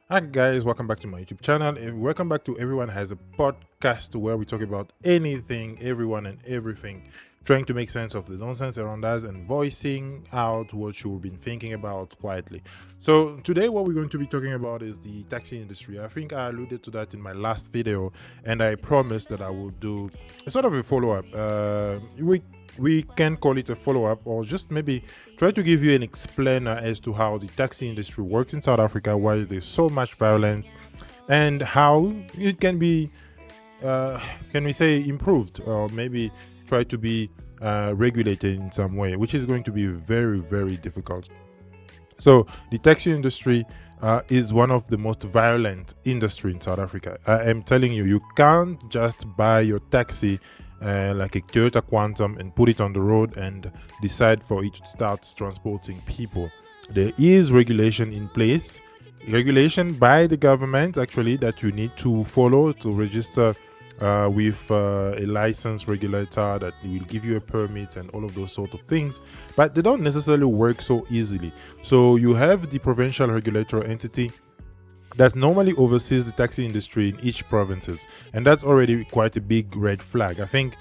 Hi guys, welcome back to my YouTube channel and welcome back to Everyone Has a Podcast, where we talk about anything, everyone and everything, trying to make sense of the nonsense around us and voicing out what you've been thinking about quietly. So today what we're going to be talking about is the taxi industry. I think I alluded to that in my last video, and I promised that I will do a sort of a follow-up. We can call it a follow-up, or just maybe try to give you an explainer as to how the taxi industry works in South Africa, why there's so much violence, and how it can be, can we say, improved, or maybe try to be regulated in some way, which is going to be very, very difficult. So the taxi industry is one of the most violent industry in South Africa. I am telling you, you can't just buy your taxi like a Toyota Quantum and put it on the road and decide for it to start transporting people. There is regulation in place, regulation by the government actually, that you need to follow to register with a licensed regulator that will give you a permit and all of those sort of things, but they don't necessarily work so easily. So you have the provincial regulatory entity that normally oversees the taxi industry in each provinces, and that's already quite a big red flag. I think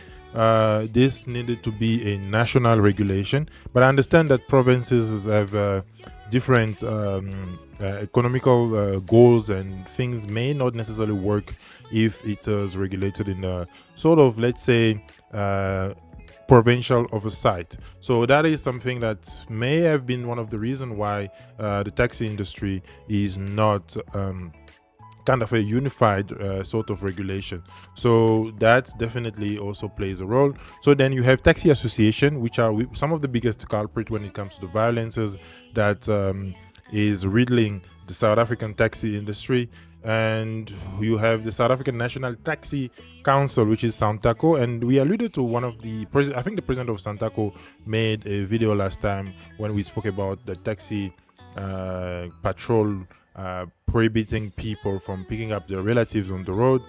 this needed to be a national regulation, but I understand that provinces have different economical goals, and things may not necessarily work if it is regulated in a sort of, let's say, provincial oversight. So that is something that may have been one of the reasons why the taxi industry is not kind of a unified sort of regulation. So that definitely also plays a role. So then you have taxi association, which are some of the biggest culprit when it comes to the violences that is riddling the South African taxi industry. And you have the South African National Taxi Council, which is Santaco. And we alluded to one of the I think the president of Santaco made a video last time when we spoke about the taxi patrol prohibiting people from picking up their relatives on the road.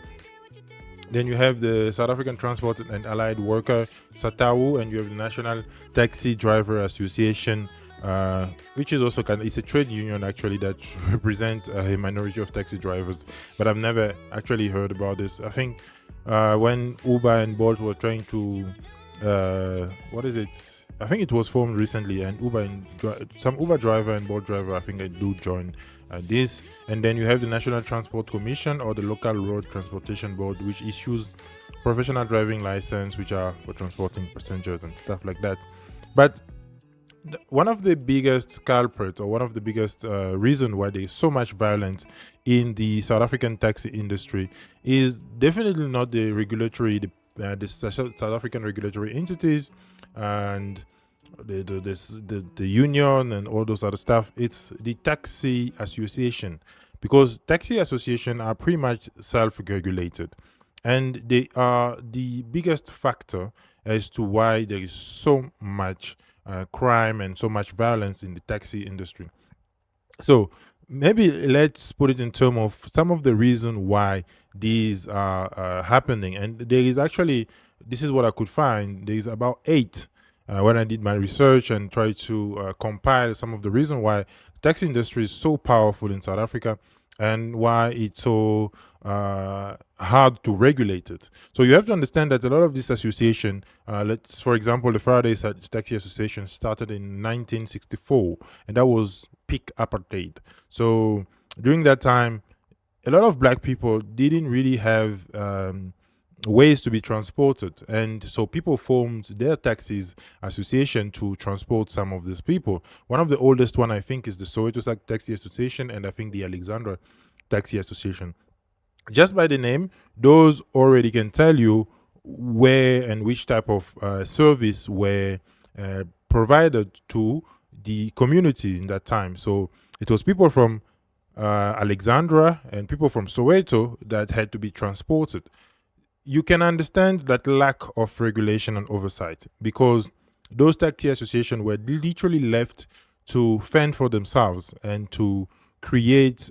Then you have the South African Transport and Allied Worker, SATAWU, and you have the National Taxi Driver Association, which is also it's a trade union actually that represents a minority of taxi drivers. But I've never actually heard about this. I think when Uber and Bolt were trying to, what is it? I think it was formed recently, and some Uber driver and Bolt driver, I think, I do join this. And then you have the National Transport Commission, or the Local Road Transportation Board, which issues professional driving license, which are for transporting passengers and stuff like that. But one of the biggest culprits, or one of the biggest reason why there is so much violence in the South African taxi industry, is definitely not the South African regulatory entities and the union and all those other stuff. It's the taxi association, because taxi association are pretty much self-regulated, and they are the biggest factor as to why there is so much crime and so much violence in the taxi industry. So maybe let's put it in terms of some of the reason why these are happening. And there is actually, this is what I could find, there is about 8 when I did my research and tried to compile some of the reason why the taxi industry is so powerful in South Africa, and why it's so hard to regulate it. So you have to understand that a lot of this association, let's, for example, the Faraday Taxi Association started in 1964, and that was peak apartheid. So during that time, a lot of black people didn't really have ways to be transported, and so people formed their taxis association to transport some of these people. One of the oldest one, I think, is the Soweto Taxi Association, and I think the Alexandra Taxi Association. Just by the name, those already can tell you where and which type of service were provided to the community in that time. So it was people from Alexandra and people from Soweto that had to be transported. You can understand that lack of regulation and oversight, because those taxi associations were literally left to fend for themselves and to create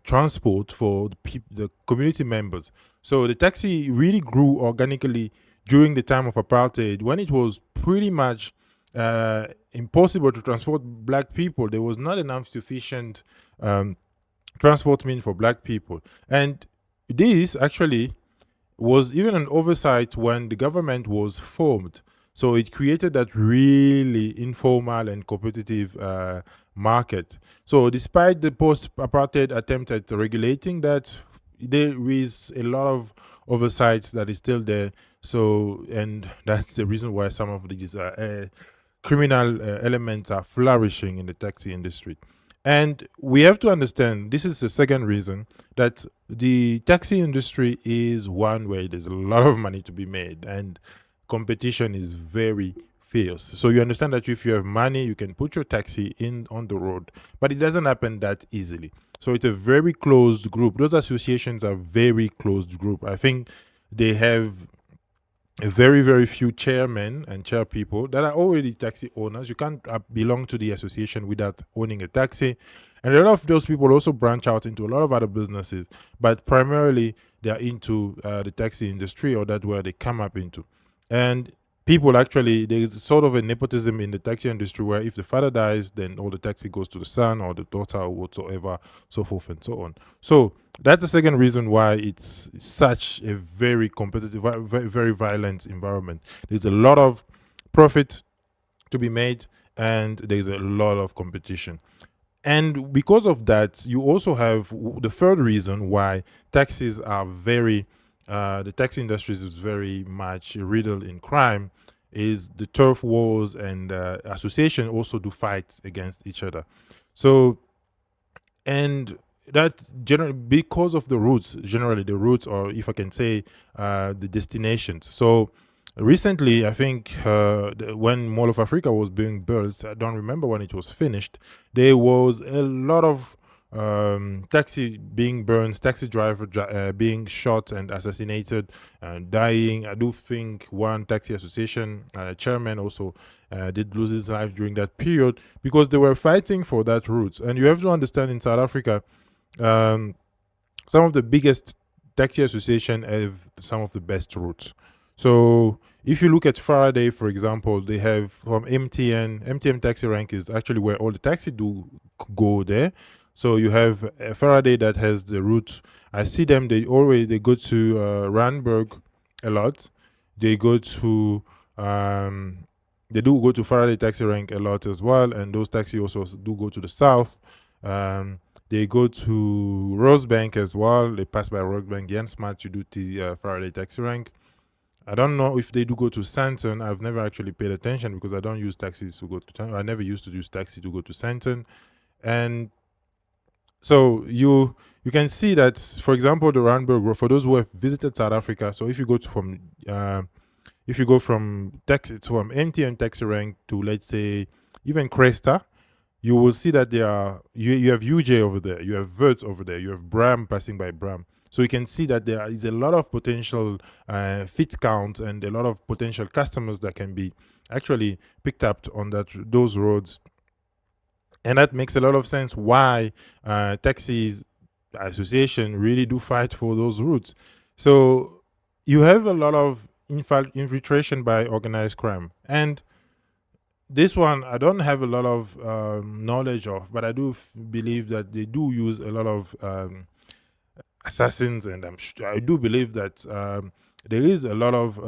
transport for the community members. So the taxi really grew organically during the time of apartheid, when it was pretty much impossible to transport black people. There was not enough sufficient transport mean for black people. And this actually was even an oversight when the government was formed. So it created that really informal and competitive market. So despite the post-apartheid attempt at regulating that, there is a lot of oversights that is still there. So, and that's the reason why some of these criminal elements are flourishing in the taxi industry. And we have to understand this is the second reason that the taxi industry is one where there's a lot of money to be made and competition is very fierce. So you understand that if you have money, you can put your taxi in on the road, but it doesn't happen that easily. So it's a very closed group. Those associations are very closed group. I think they have a very very few chairmen and chair people that are already taxi owners. You can't belong to the association without owning a taxi, and a lot of those people also branch out into a lot of other businesses, but primarily they are into the taxi industry, or that's where they come up into. And people actually, there's sort of a nepotism in the taxi industry where if the father dies, then all the taxi goes to the son or the daughter or whatsoever, so forth and so on. So that's the second reason why it's such a very competitive, very, very violent environment. There's a lot of profit to be made, and there's a lot of competition. And because of that, you also have the third reason why taxis are the taxi industry is very much riddled in crime, is the turf wars, and association also do fights against each other. So, and that generally because of the routes, generally the routes, or if I can say, the destinations. So recently, I think when Mall of Africa was being built, I don't remember when it was finished, there was a lot of taxi being burned, taxi driver being shot and assassinated and dying. I do think one taxi association chairman also did lose his life during that period because they were fighting for that route. And you have to understand, in South Africa, um, some of the biggest taxi association have some of the best routes. So if you look at Faraday, for example, they have from MTN taxi rank is actually where all the taxi do go there. So you have Faraday that has the route. I see them. They go to Randburg a lot. They go to they do go to Faraday taxi rank a lot as well, and those taxi also do go to the south. They go to Rosebank as well. They pass by Rosebank. Jan Smart, you do the Faraday taxi rank. I don't know if they do go to Santon. I've never actually paid attention because I don't use taxis to go to town. I never used to use taxi to go to Santon. And so you can see that, for example, the Randburg Road, for those who have visited South Africa, so if you go from taxi from MTN taxi rank to, let's say, even Cresta, you will see that you have UJ over there, you have Verts over there, you have Bram passing by Bram. So you can see that there is a lot of potential fit count and a lot of potential customers that can be actually picked up on those roads. And that makes a lot of sense why taxis association really do fight for those routes. So you have a lot of infiltration by organized crime. And this one I don't have a lot of knowledge of, but I do believe that they do use a lot of assassins, and I do believe that there is a lot of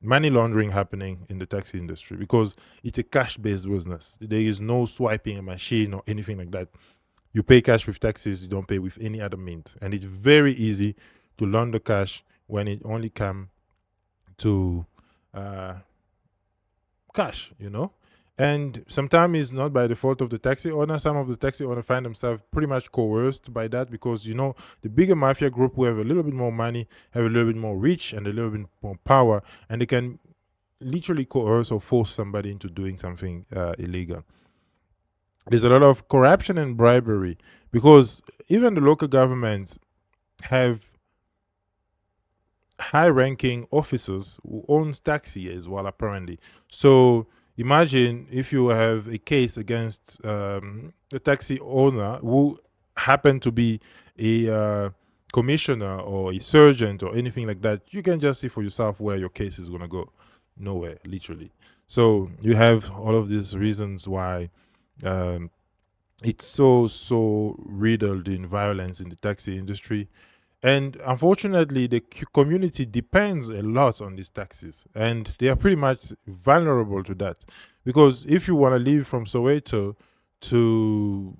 money laundering happening in the taxi industry because it's a cash-based business. There is no swiping a machine or anything like that. You pay cash with taxis, you don't pay with any other means, and it's very easy to launder cash when it only comes to cash, and sometimes it's not by the fault of the taxi owner. Some of the taxi owners find themselves pretty much coerced by that because the bigger mafia group who have a little bit more money, have a little bit more reach and a little bit more power, and they can literally coerce or force somebody into doing something illegal. There's a lot of corruption and bribery because even the local governments have high-ranking officers who owns taxi as well, apparently. So imagine if you have a case against a taxi owner who happen to be a commissioner or a sergeant or anything like that. You can just see for yourself where your case is going to go. Nowhere, literally. So you have all of these reasons why It's so riddled in violence in the taxi industry, and unfortunately the community depends a lot on these taxis, and they are pretty much vulnerable to that, because if you want to leave from Soweto to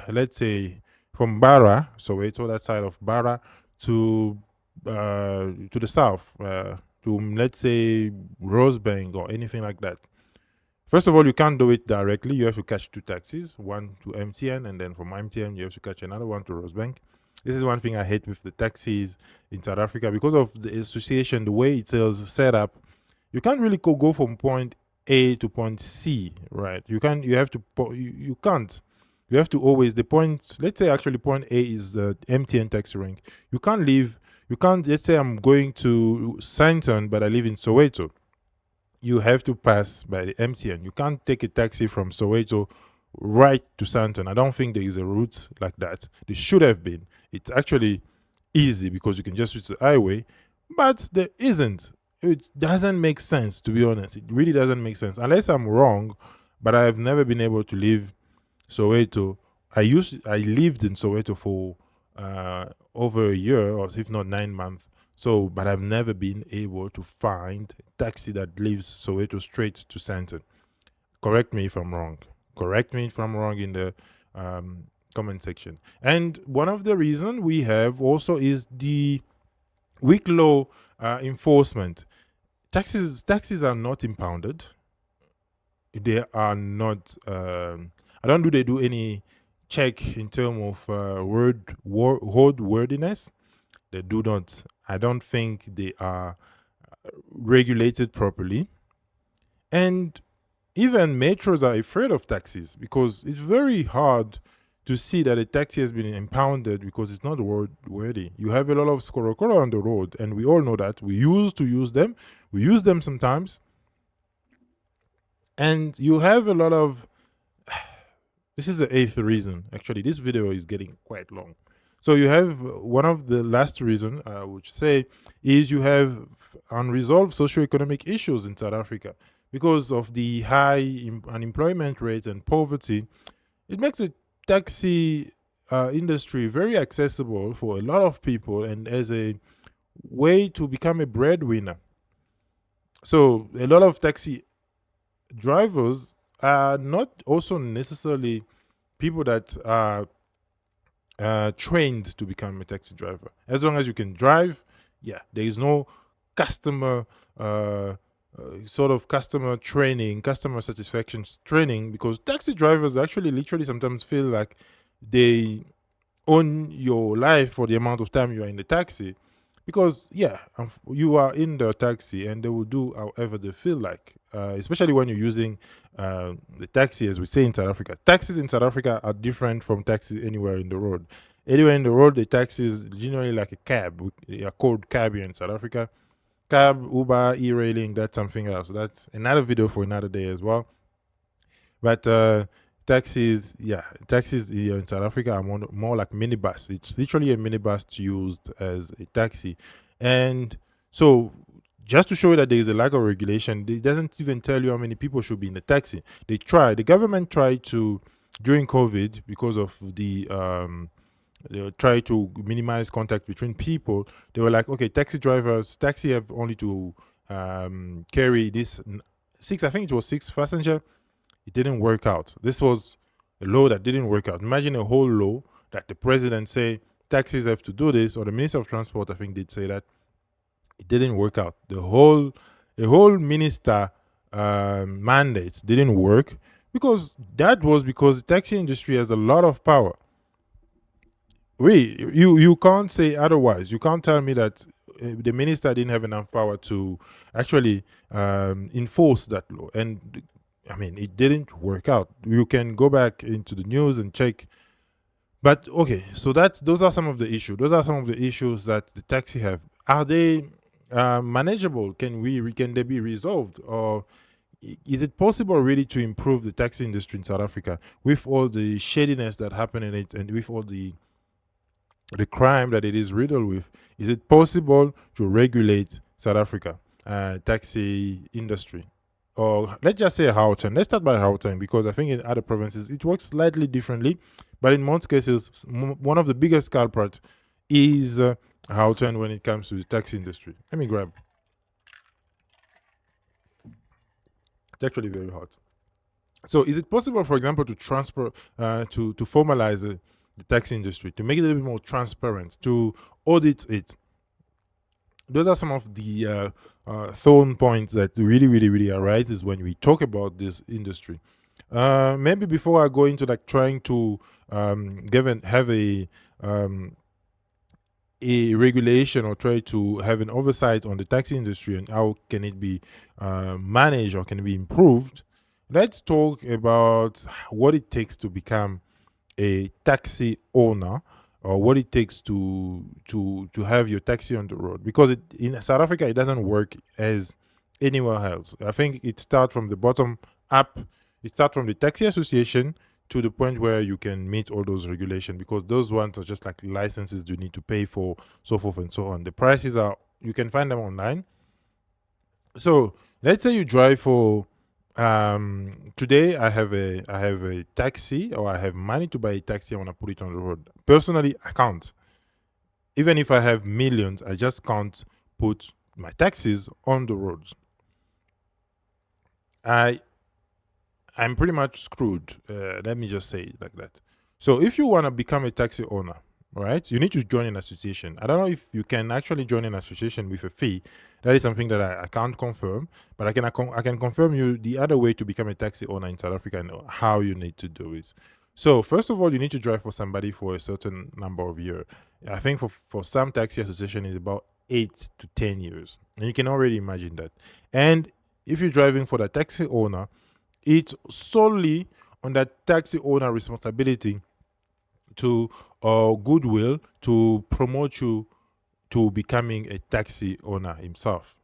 let's say from Bara, Soweto, that side of Bara, to the south, to let's say Rosebank or anything like that. First of all, you can't do it directly. You have to catch two taxis, one to MTN, and then from MTN, you have to catch another one to Rosebank. This is one thing I hate with the taxis in South Africa, because of the association, the way it is set up. You can't really go from point A to point C, right? You can you have to you can't. You have to always the point. Let's say actually point A is the MTN taxi rank. You can't leave. You can't. Let's say I'm going to Sandton, but I live in Soweto. You have to pass by the MTN. You can't take a taxi from Soweto right to Santon. I don't think there is a route like that. There should have been. It's actually easy because you can just use the highway, but there isn't. It doesn't make sense, to be honest. It really doesn't make sense, unless I'm wrong. But I've never been able to leave Soweto. I lived in Soweto for over a year, or if not 9 months. So, but I've never been able to find a taxi that leaves Soweto straight to Santon. Correct me if I'm wrong. Correct me if I'm wrong in the comment section. And one of the reasons we have also is the weak law enforcement. Taxis are not impounded. They are not. I don't do they do any check in terms of word wordiness. They do not. I don't think they are regulated properly, and even metros are afraid of taxis because it's very hard to see that a taxi has been impounded because it's not worthy. You have a lot of skorokoro on the road, and we all know that. We used to use them. We use them sometimes, and you have a lot of. This is the eighth reason. Actually, this video is getting quite long. So you have one of the last reason I would say is you have unresolved socio-economic issues in South Africa because of the high unemployment rate and poverty. It makes the taxi industry very accessible for a lot of people and as a way to become a breadwinner. So a lot of taxi drivers are not also necessarily people that are trained to become a taxi driver. As long as you can drive, yeah, there is no customer sort of customer training, customer satisfaction training, because taxi drivers actually literally sometimes feel like they own your life for the amount of time you are in the taxi, because yeah, you are in the taxi and they will do however they feel like, especially when you're using the taxi, as we say in South Africa. Taxis in South Africa are different from taxis anywhere in the road. Anywhere in the road, the taxi is generally like a cab. They are called cab here in South Africa. Cab, Uber, e-railing, that's something else. That's another video for another day as well. But taxis, yeah, taxis here in South Africa are more like minibus. It's literally a minibus used as a taxi. And so, just to show you that there is a lack of regulation, it doesn't even tell you how many people should be in the taxi. The government tried to, during COVID, because of they try to minimize contact between people. They were like, okay, taxi have only to carry this six, I think it was six passenger. It didn't work out. This was a law that didn't work out. Imagine a whole law that the president say taxis have to do this, or the minister of transport, I think, did say that. It didn't work out. The whole minister mandates didn't work because the taxi industry has a lot of power. You can't say otherwise. You can't tell me that the minister didn't have enough power to actually enforce that law. And I mean, it didn't work out. You can go back into the news and check. But okay, so those are some of the issues. Those are some of the issues that the taxi have. Are they manageable? Can they be resolved, or is it possible really to improve the taxi industry in South Africa with all the shadiness that happen in it and with all the crime that it is riddled with? Is it possible to regulate South Africa taxi industry? or let's just say Gauteng. Let's start by Gauteng because I think in other provinces it works slightly differently, but in most cases, one of the biggest culprit is Gauteng when it comes to the taxi industry. Let me grab. It's actually very hot. So, is it possible, for example, to transfer, to formalize the taxi industry, to make it a little bit more transparent, to audit it? Those are some of the thorn points that really arises when we talk about this industry. Maybe before I go into like trying to have a regulation or try to have an oversight on the taxi industry and how can it be managed or can it be improved, let's talk about what it takes to become a taxi owner, or what it takes to have your taxi on the road, because in South Africa it doesn't work as anywhere else. I think it starts from the bottom up. It starts from the taxi association to the point where you can meet all those regulations, because those ones are just like licenses you need to pay for, so forth and so on. The prices are, you can find them online. So let's say you drive for today I have a taxi, or I have money to buy a taxi. I want to put it on the road. Personally, I can't. Even if I have millions, I just can't put my taxis on the roads. I I'm pretty much screwed. Let me just say it like that. So if you want to become a taxi owner, right, you need to join an association. I don't know if you can actually join an association with a fee. That is something that I can't confirm, but I can confirm you the other way to become a taxi owner in South Africa and how you need to do it. So first of all, you need to drive for somebody for a certain number of years. I think for some taxi association is about 8 to 10 years, and you can already imagine that. And if you're driving for the taxi owner, it's solely on that taxi owner responsibility to goodwill to promote you to becoming a taxi owner himself.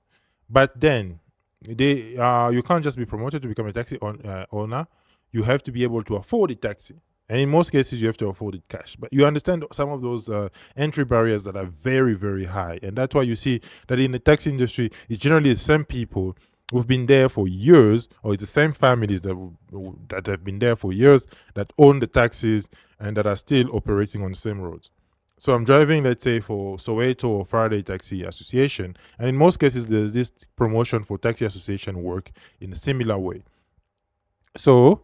But then you can't just be promoted to become a owner. You have to be able to afford a taxi. And in most cases, you have to afford it cash. But you understand some of those entry barriers that are very high. And that's why you see that in the taxi industry, it's generally the same people who've been there for years, or it's the same families that have been there for years that own the taxis and that are still operating on the same roads. So I'm driving, let's say, for Soweto or Faraday Taxi Association, and in most cases, there's this promotion for taxi association work in a similar way. So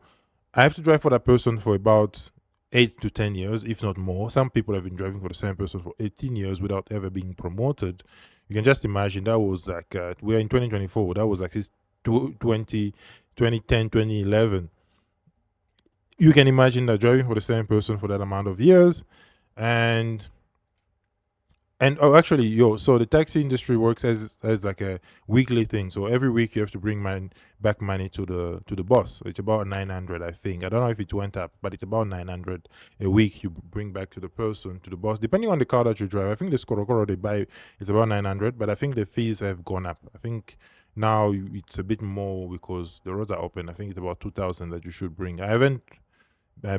I have to drive for that person for about 8 to 10 years, if not more. Some people have been driving for the same person for 18 years without ever being promoted. You can just imagine that was like, we're in 2024, that was like since 2010, 2011. You can imagine that driving for the same person for that amount of years. And oh, actually, so the taxi industry works as like a weekly thing. So every week you have to bring back money to the boss. So it's about 900, I think. I don't know if it went up, but it's about 900 a week you bring back to the person, to the boss, depending on the car that you drive. I think the Skorokoro they buy is about 900, but I think the fees have gone up. I think now it's a bit more because the roads are open. I think it's about 2,000 that you should bring. I haven't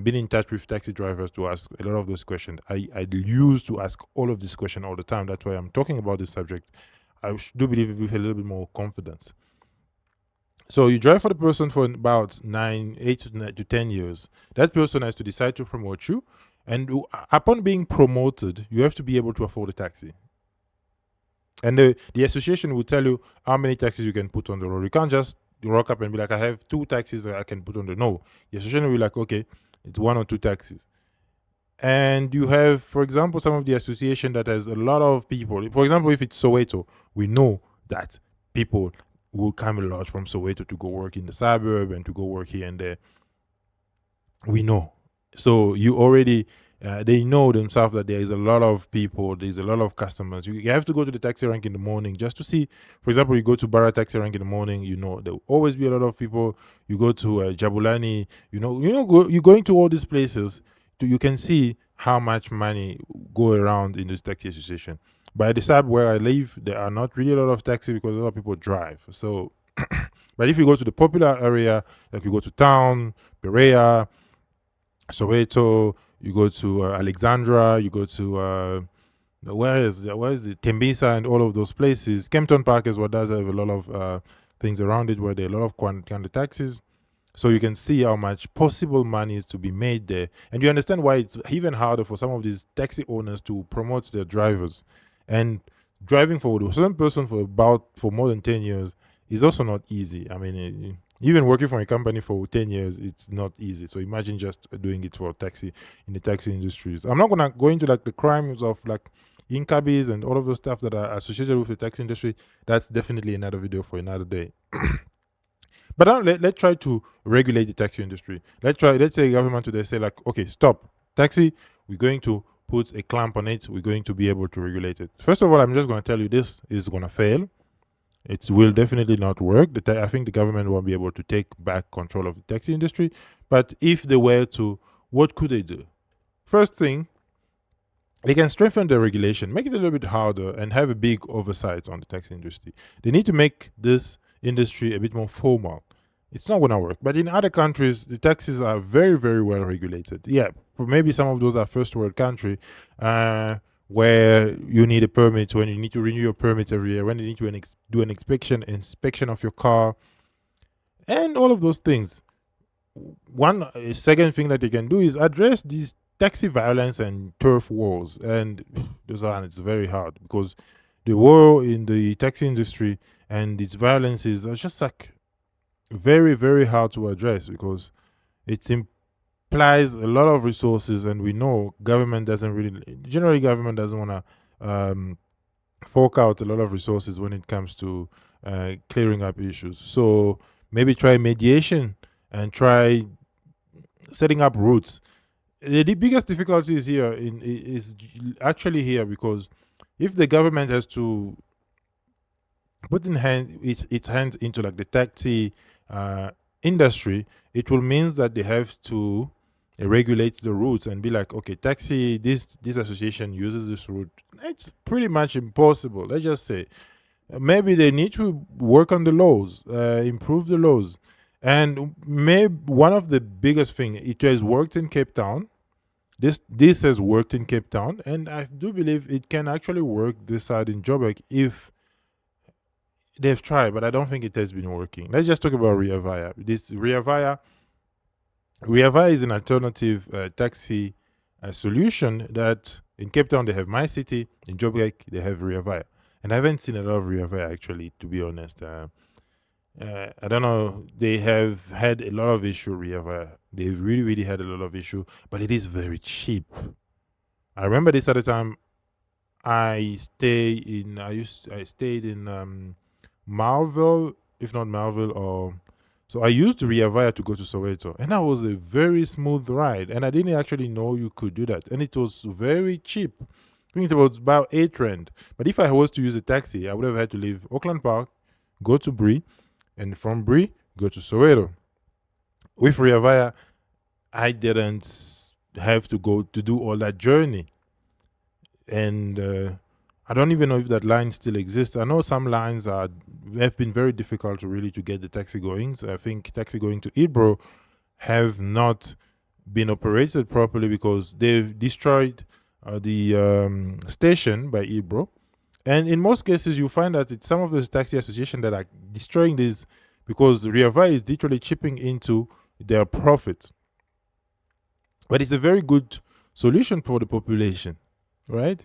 been in touch with taxi drivers to ask a lot of those questions. I used to ask all of these questions all the time. That's why I'm talking about this subject. I do believe it with a little bit more confidence. So you drive for the person for about 8 to 10 years. That person has to decide to promote you, and upon being promoted, you have to be able to afford a taxi. And the association will tell you how many taxis you can put on the road. You can't just rock up and be like, I have 2 taxis that I can put on the. No, the association will be like, okay, it's 1 or 2 taxis. And you have, for example, some of the association that has a lot of people. For example, if it's Soweto, we know that people will come a lot from Soweto to go work in the suburb and to go work here and there. We know. So you already, they know themselves that there is a lot of people, there's a lot of customers. You have to go to the taxi rank in the morning just to see. For example, you go to Barra taxi rank in the morning, there will always be a lot of people. You go to Jabulani, you're going to all these places. You can see how much money go around in this taxi association. But at the side where I live, there are not really a lot of taxi because a lot of people drive. So, but if you go to the popular area, like you go to town, Berea, Soweto, you go to Alexandra, you go to where is the Tembisa and all of those places. Kempton Park is what does have a lot of things around it where there are a lot of counter taxes. So you can see how much possible money is to be made there. And you understand why it's even harder for some of these taxi owners to promote their drivers. And driving for a certain person for more than 10 years is also not easy. I mean, even working for a company for 10 years, it's not easy. So imagine just doing it for taxi in the taxi industries. I'm not gonna go into like the crimes of like incabbies and all of the stuff that are associated with the taxi industry. That's definitely another video for another day. But now let's try to regulate the taxi industry. Let's say government today say like, okay, stop taxi. We're going to put a clamp on it. We're going to be able to regulate it. First of all, I'm just going to tell you this is going to fail. It will definitely not work. I think the government won't be able to take back control of the taxi industry. But if they were to, what could they do? First thing, they can strengthen the regulation, make it a little bit harder, and have a big oversight on the taxi industry. They need to make this industry a bit more formal. It's not going to work. But in other countries, the taxis are very, very well regulated. Yeah, maybe some of those are first world country where you need a permit, when you need to renew your permit every year, when you need to do an inspection of your car, and all of those things. A second thing that they can do is address these taxi violence and turf wars. And it's very hard because the war in the taxi industry and its violences are just like very, very hard to address because it implies a lot of resources, and we know government doesn't want to fork out a lot of resources when it comes to clearing up issues. So maybe try mediation and try setting up routes. The biggest difficulty is actually here because if the government has to put its hands into like the taxi industry, it will means that they have to regulate the routes and be like, okay, taxi, this association uses this route. It's pretty much impossible. Let's just say maybe they need to work on the laws, improve the laws. And maybe one of the biggest thing, it has worked in Cape Town. This has worked in Cape Town, and I do believe it can actually work this side in Joburg if they've tried, but I don't think it has been working. Let's just talk about Rea Vaya. Rea Vaya is an alternative taxi solution that in Cape Town they have My City, in Joburg they have Rea Vaya. And I haven't seen a lot of Rea Vaya actually, to be honest. I don't know. They have had a lot of issue, Rea Vaya. They've really, really had a lot of issue, but it is very cheap. I remember this at the time I stayed in Marvel, if not Marvel, or so I used Rea Vaya to go to Soweto, and that was a very smooth ride, and I didn't actually know you could do that, and it was very cheap. I think it was about 8 rand. But if I was to use a taxi, I would have had to leave Auckland Park, go to Bree, and from Bree go to Soweto. With Rea Vaya, I didn't have to go to do all that journey, and I don't even know if that line still exists. I know some lines have been very difficult to get the taxi goings. I think taxi going to Ebro have not been operated properly because they've destroyed the station by Ebro. And in most cases, you find that it's some of those taxi associations that are destroying this because Rea Vaya is literally chipping into their profits. But it's a very good solution for the population, right?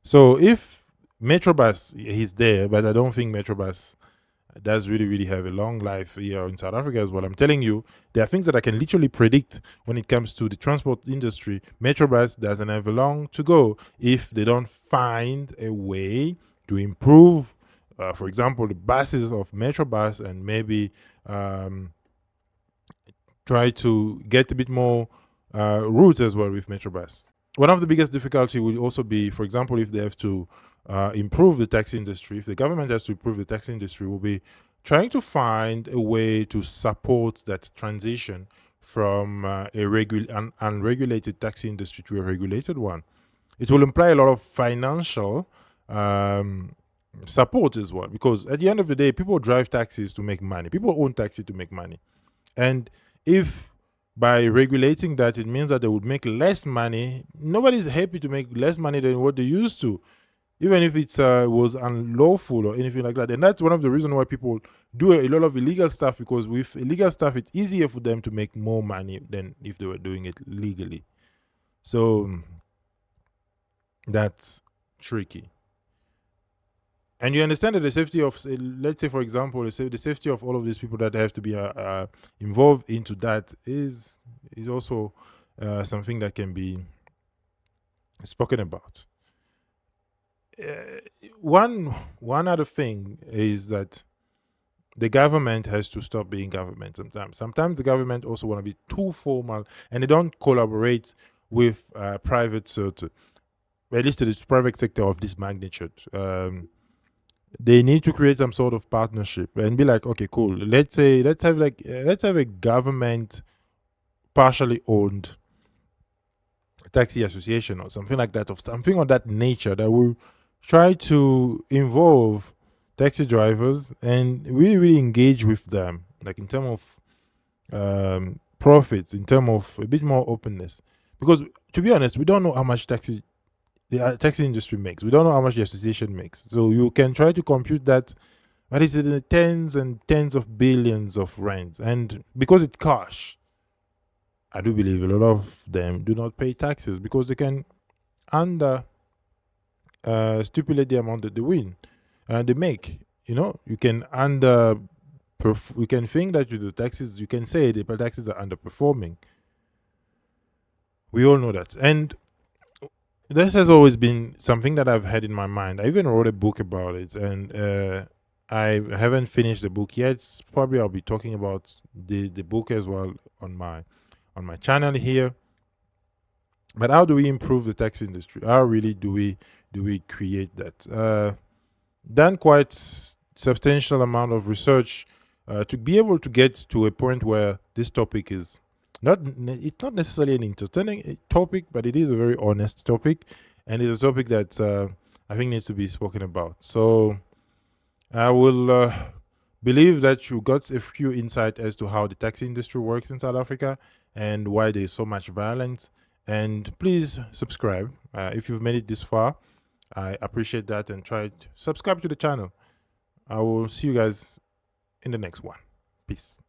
So if Metrobus is there, but I don't think Metrobus does really, really have a long life here in South Africa as well. I'm telling you, there are things that I can literally predict when it comes to the transport industry. Metrobus doesn't have long to go if they don't find a way to improve, for example, the buses of Metrobus, and maybe try to get a bit more routes as well with Metrobus. One of the biggest difficulty will also be, for example, if they have to improve the taxi industry, if the government has to improve the taxi industry, will be trying to find a way to support that transition from an unregulated taxi industry to a regulated one. It will imply a lot of financial support as well, because at the end of the day, people drive taxis to make money. People own taxi to make money. And if by regulating that, it means that they would make less money, nobody's happy to make less money than what they used to. even if it's was unlawful or anything like that. And that's one of the reasons why people do a lot of illegal stuff, because with illegal stuff, it's easier for them to make more money than if they were doing it legally. So that's tricky. And you understand that the safety of, let's say, for example, the safety of all of these people that have to be involved into that is also something that can be spoken about. One other thing is that the government has to stop being government sometimes. Sometimes the government also want to be too formal, and they don't collaborate with private sector, at least to the private sector of this magnitude. They need to create some sort of partnership and be like, okay, cool. Let's have a government partially owned taxi association or something like that, or something of that nature that will try to involve taxi drivers and really, really engage with them, like in terms of profits, in terms of a bit more openness. Because to be honest, we don't know how much the taxi industry makes. We don't know how much the association makes. So you can try to compute that, but it's in the tens and tens of billions of rands. And because it's cash, I do believe a lot of them do not pay taxes because they can under stipulate the amount that they win and they make. You can you can think that the taxes, you can say the taxes are underperforming. We all know that. And this has always been something that I've had in my mind. I even wrote a book about it, and I haven't finished the book yet. Probably I'll be talking about the book as well on my channel here. But how do we improve the tax industry? How really do we create that? Done quite substantial amount of research to be able to get to a point where this topic is it's not necessarily an entertaining topic, but it is a very honest topic, and it's a topic that I think needs to be spoken about. So I will believe that you got a few insight as to how the taxi industry works in South Africa and why there's so much violence. And please subscribe if you've made it this far. I appreciate that, and try to subscribe to the channel. I will see you guys in the next one. Peace.